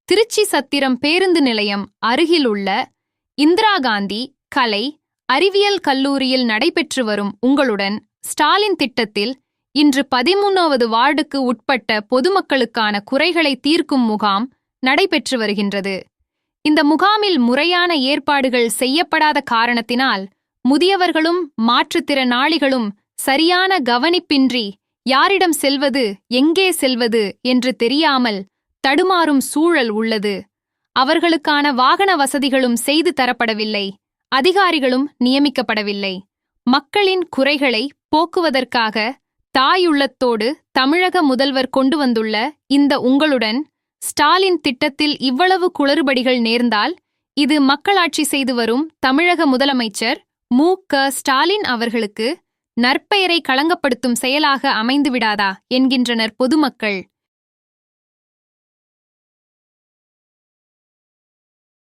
திருச்சி சத்திரம் பேருந்து நிலையம் அருகிலுள்ள இந்திரா காந்தி கலை அறிவியல் கல்லூரியில் நடைபெற்று வரும் உங்களுடன் ஸ்டாலின் திட்டத்தில் இன்று 13வது வார்டுக்கு உட்பட்ட பொதுமக்களுக்கான குறைகளை தீர்க்கும் முகாம் நடைபெற்று வருகின்றது. இந்த முகாமில் முறையான ஏற்பாடுகள் செய்யப்படாத காரணத்தினால் முதியவர்களும் மாற்றுத்திறனாளிகளும் சரியான கவனிப்பின்றி யாரிடம் செல்வது எங்கே செல்வது என்று தெரியாமல் தடுமாறும் சூழல் உள்ளது. அவர்களுக்கான வாகன வசதிகளும் செய்து தரப்படவில்லை. அதிகாரிகளும் நியமிக்கப்படவில்லை. மக்களின் குறைகளை போக்குவதற்காக தாயுள்ளத்தோடு தமிழக முதல்வர் கொண்டு வந்துள்ள இந்த உங்களுடன் ஸ்டாலின் திட்டத்தில் இவ்வளவு குளறுபடிகள் நேர்ந்தால் இது மக்களாட்சி செய்து வரும் தமிழக முதலமைச்சர் மு.க.ஸ்டாலின் அவர்களுக்கு நற்பெயரை களங்கப்படுத்தும் செயலாக அமைந்துவிடாதா என்கின்றனர் பொதுமக்கள்.